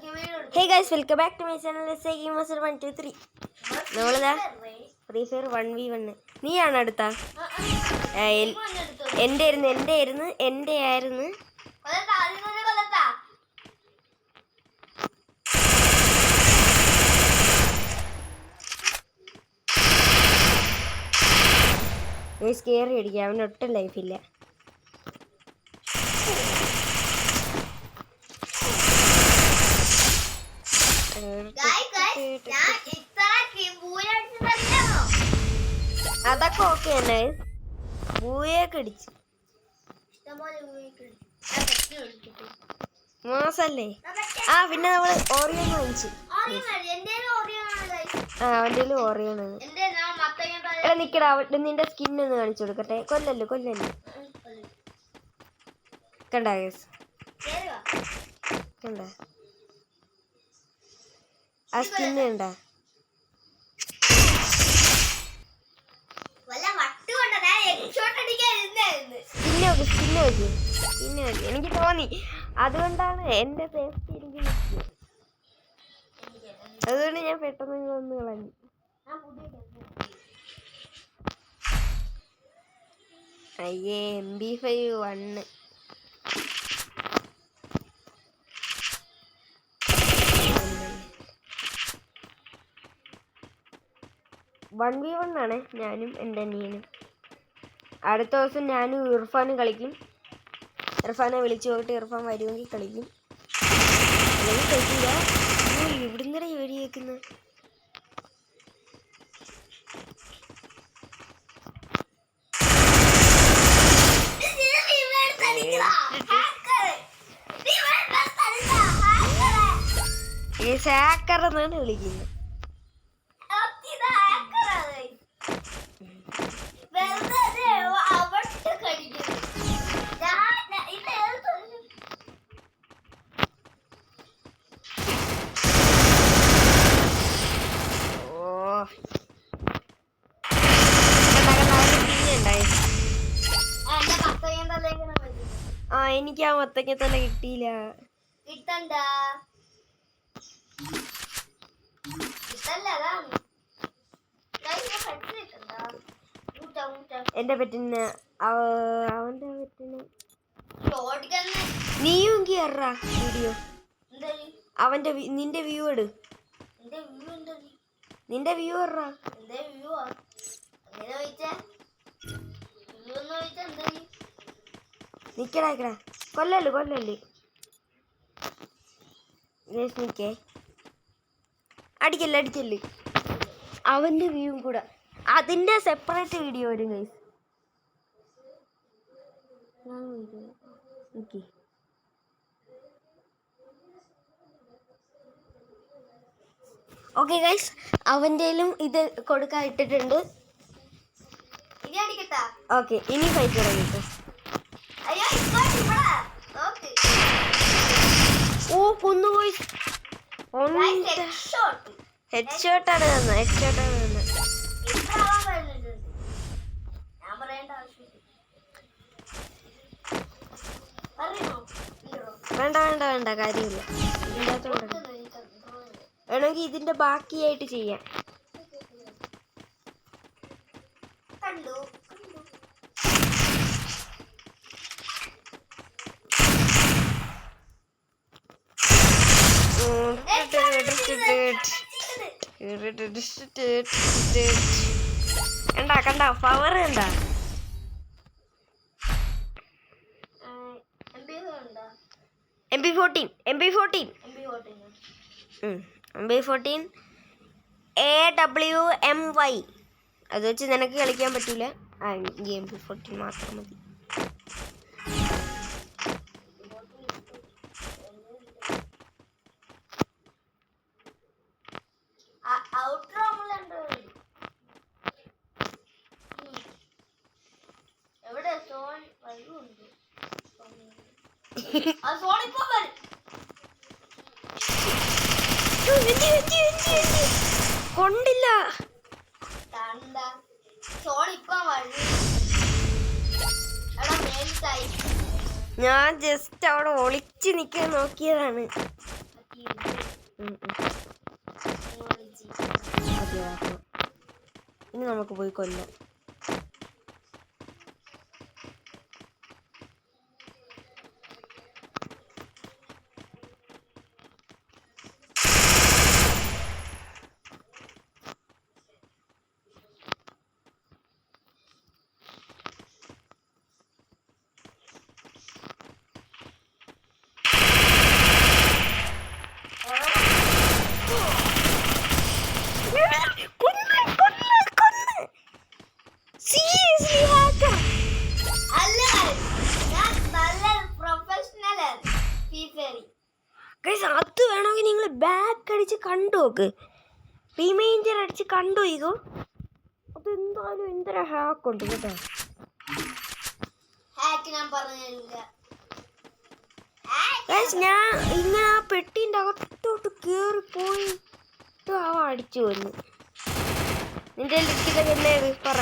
Hey guys, welcome back to my channel. Let's say Game Master 1, 2, 3. നമ്മളതാ free fire 1v1. നീയാണ് അടുത്ത? എൻ്റെ ആയിരുന്നു. സ്കെയറി അടിക്കുക, അവന് ഒട്ടും ലൈഫില്ല. അതൊക്കെ ഓക്കെ തന്നെ. ബൂയൊക്കെ അടിച്ചു മോശല്ലേ. പിന്നെ നമ്മള് ഓറിയോൺ വാങ്ങിച്ചു. അവൻ്റെ ഓറിയോൺ. നിക്കടാ, നിന്റെ സ്കിന്നൊന്ന് കാണിച്ചു കൊടുക്കട്ടെ. കൊല്ലല്ലോ കണ്ട കണ്ട ആ സ്കിന്ന് കണ്ട. എനിക്ക് തോന്നി, അതുകൊണ്ടാണ് എന്റെ സേഫ്റ്റി ഇരിക്കുന്നത്. അതുകൊണ്ട് ഞാൻ പെട്ടെന്ന് ഒന്ന് കളഞ്ഞു. അയ്യേ, MP5 1 1v1 ആണ് ഞാനും എൻ്റെ അനിയനും. അടുത്ത ദിവസം ഞാനും ഇർഫാനും കളിക്കും. ഇർഫാനെ വിളിച്ചു പോയിട്ട് ഇർഫാൻ വരുമെങ്കിൽ കളിക്കും, അല്ലെങ്കിൽ കളിക്കില്ല. ഇവിടുന്നേരെ ജോലി കേൾക്കുന്നത്. ഹാക്കർ എന്നാണ് വിളിക്കുന്നത്. എനിക്ക് ആ മത്തങ്ങ തന്നെ കിട്ടിയില്ല. എന്റെ പെറ്റിന് അവന്റെ പെറ്റിന് നീയും കേറാ വീഡിയോ. അവന്റെ നിന്റെ വ്യൂ ഇട്. നിന്റെ വ്യൂ ഇറാ. നിക്കടാ കൊല്ലല്ലേ നിക്കേ. അടിക്കല്ലേ. അവന്റെ വ്യൂ കൂടെ അതിന്റെ സെപ്പറേറ്റ് വീഡിയോ വരും ഗൈസ്. ഓക്കെ ഗൈസ്, അവൻ്റെയിലും ഇത് കൊടുക്കാൻ ഇട്ടിട്ടുണ്ട്. ഓക്കെ, ഇനി ഫൈറ്റ് തുടങ്ങിട്ടോ. ഓ, കൊന്നുപോയി. ഹെഡ്ഷോട്ടാണ് തന്നെ. വേണ്ട കാര്യമില്ല. വേണമെങ്കിൽ ഇതിന്റെ ബാക്കിയായിട്ട് ചെയ്യാം. കണ്ട പവർ കണ്ട. MP14 AWMY. അത് വെച്ച് നിനക്ക് കളിക്കാൻ പറ്റൂല. എനിക്ക് MP14 മാത്രം മതി. കൊണ്ടില്ല. ഞാൻ ജസ്റ്റ് അവിടെ ഒളിച്ച് നിൽക്കാൻ നോക്കിയതാണ്. അതെ, ഇനി നമുക്ക് പോയി കൊല്ലാം. അത് വേണമെങ്കിൽ നിങ്ങൾ ബാക്ക് അടിച്ച് കണ്ടു നോക്ക്, റിമൈൻഡർ അടിച്ച് കണ്ടു ചെയ്തോ. അതെന്തായാലും എന്തൊരു ഹാക്ക് ഉണ്ട് കേട്ടോ. ഞാൻ ഇങ്ങനെ ആ പെട്ടിൻ്റെ അകത്തോട്ട് കയറിപ്പോയിട്ട് അവ അടിച്ചു വന്നു. നിന്റെ ലിസ്റ്റിലൊക്കെ എന്നേത് പറ.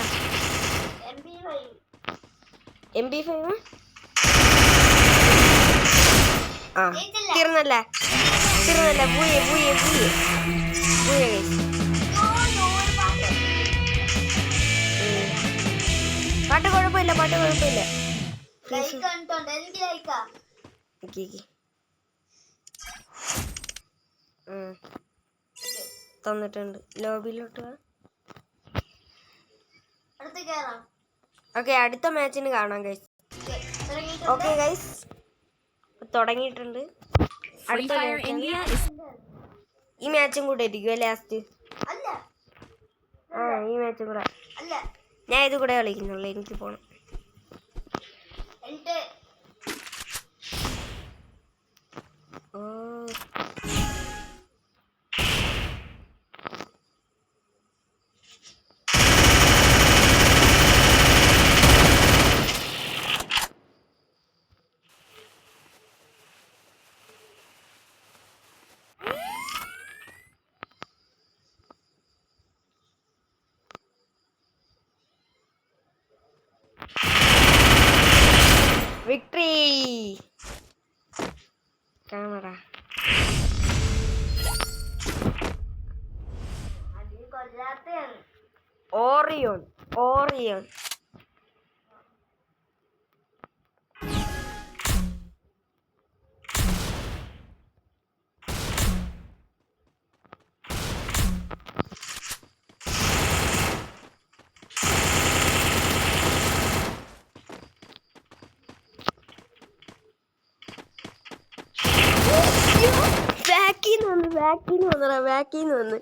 MP5 ആ തീർന്നല്ലേ പൂയെ പാട്ട് കുഴപ്പമില്ല. തന്നിട്ടുണ്ട്. ലോബിയിലോട്ട് ഓക്കെ, അടുത്ത മാച്ചിന് കാണാം ഗൈസ്. ഓക്കെ ഗൈസ്, തുടങ്ങിയിട്ടുണ്ട്. അടുത്ത ഈ മാച്ചും കൂടെ ആയിരിക്കും ലാസ്റ്റ്. ഈ മാച്ചും കൂടെ ഞാൻ ഇത് കൂടെ കളിക്കുന്നുള്ളൂ. എനിക്ക് പോണം. Victory camera. ഓറിയോൺ ബാക്കിന്ന് വന്ന്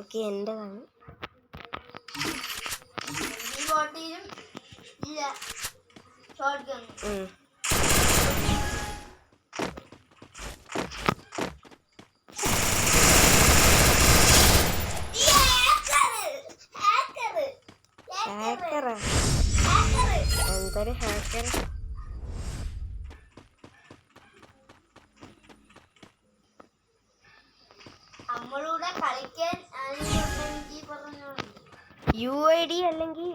ഓക്കെ, എന്റേതാണ്. എന്തൊരു ഹാക്കർ. UID അല്ലെങ്കിൽ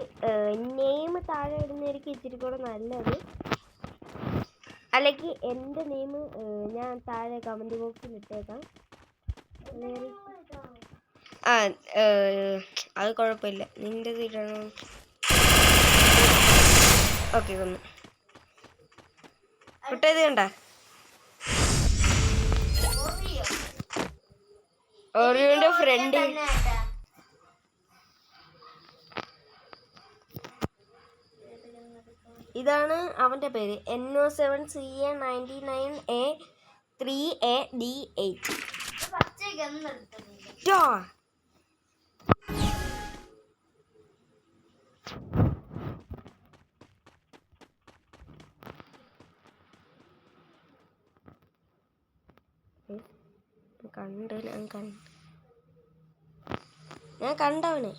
നെയിം താഴെ ഇടുന്നതായിരിക്കും ഇച്ചിരി കൂടെ നല്ലത്. അല്ലെങ്കിൽ എൻ്റെ നെയിം ഞാൻ താഴെ കമൻറ്റ് ബോക്സിൽ ഇട്ടേക്കാം. അത് കുഴപ്പമില്ല, നിൻ്റെ ഇടണം. ഓക്കെ, ഒന്ന് വിട്ടത് കണ്ട. ഓറിയോന്റെ ഫ്രണ്ട് ഇതാണ് അവന്റെ പേര്. NO7CA99A3AD8. ഞാൻ കണ്ടവനെ.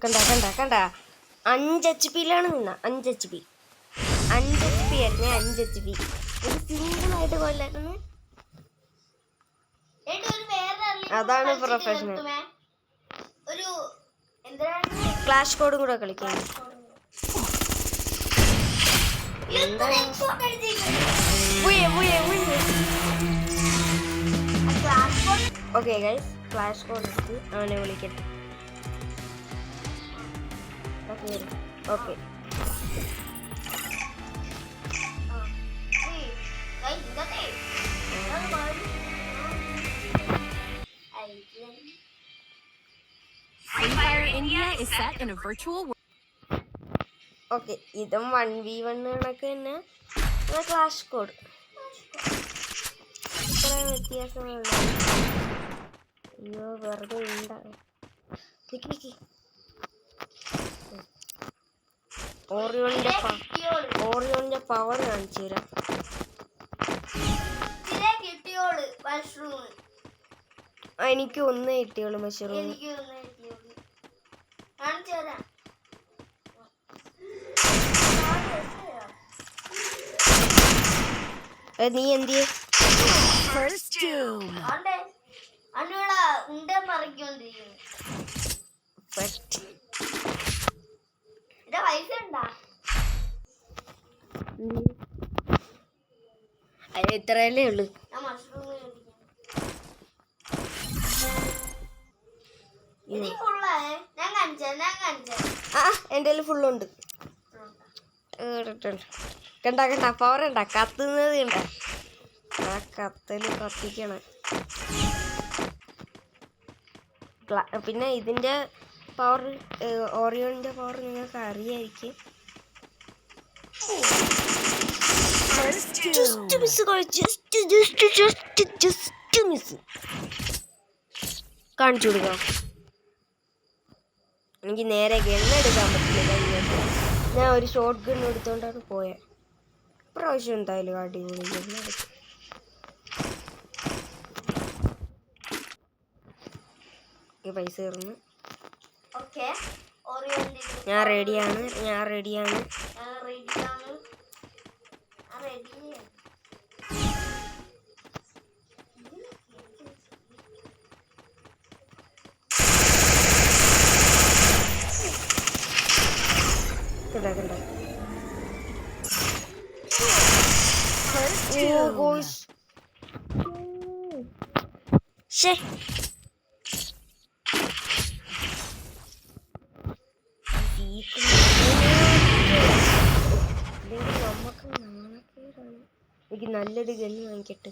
കണ്ട 5 HP നിന്ന 5 HP ആയിരുന്നു 5 HP ഒരു സിംഗിളായിട്ട് കൊല്ലായിരുന്നു. അതാണ് പ്രൊഫഷണൽ. ക്ലാഷ് കോഡും കൂടെ കളിക്കാൻ. ഓക്കെ ഗൈസ്, ഫ്ലാഷ് കോഡ് എടുത്ത് അവനെ വിളിക്കട്ടെ. ഓക്കെ ഓക്കെ, ഇതും 1v1 കണക്ക് തന്നെ ക്ലാഷ് കോഡ്. ഇത്ര വ്യത്യാസമുള്ള അയ്യോ വെറുതെ ഉണ്ടാകും. ഓറിയോണിന്റെ പവർ കാണിച്ചു തരാം. എനിക്ക് 1 കിട്ടിയോളൂ മഷ്റൂം. നീ എന്തിയെ ഇത്രയല്ലേ ഉള്ളു. എൻ്റെ ഫുള്ളുണ്ട്. കണ്ട പവർ ഉണ്ടാ കത്തുന്നത് കണ്ട. ആ കത്തല് കത്തിക്കണം. പിന്നെ ഇതിന്റെ പവർ, ഓറിയോണിന്റെ പവർ നിങ്ങൾക്ക് അറിയായിരിക്കും. കാണിച്ചു കൊടുക്കാം. എനിക്ക് നേരെ ഗണ്ണെടുക്കാൻ പറ്റില്ല. ഞാൻ ഒരു ഷോർട്ട് ഗൺ എടുത്തോണ്ടാണ് പോയത്. പ്രാവശ്യം എന്തായാലും അടിപൊളി ഗണ്ണെടുക്കും. പൈസ കയറുന്നു. ഞാൻ റെഡിയാണ്. കണ്ട എനിക്ക് നല്ലൊരു ഗണ്ണ് വാങ്ങിക്കട്ടെ.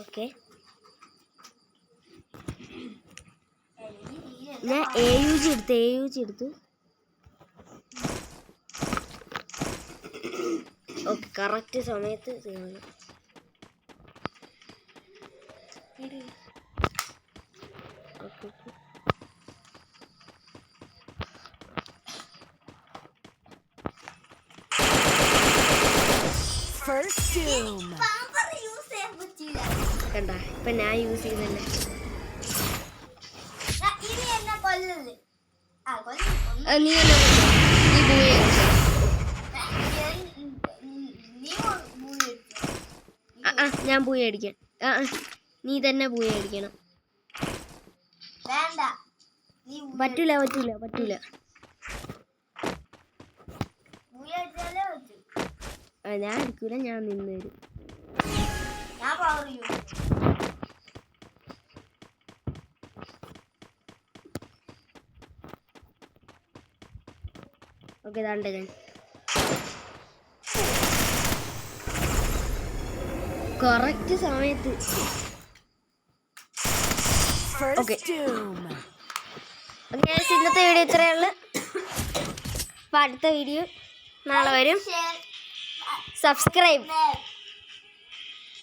ഓക്കെ, ഞാൻ AUG എടുത്തു. ഓക്കെ, കറക്റ്റ് സമയത്ത് ചെയ്യണം. കണ്ട ഇപ്പൊ ഞാൻ യൂസ് ചെയ്യുന്നല്ലേ. ഞാൻ പോയി അടിക്കാൻ. നീ തന്നെ പോയി അടിക്കണം. പറ്റൂല. ഞാൻ അടിക്കൂല, ഞാൻ നിന്ന് തരും. ഓക്കെ, ദാണ്ട ഞാൻ കറക്റ്റ് സമയത്ത്. ഓക്കെ, ഇന്നത്തെ വീഡിയോ ഇത്രയുള്ളു. അപ്പം അടുത്ത വീഡിയോ നാളെ വരും. സബ്സ്ക്രൈബ്.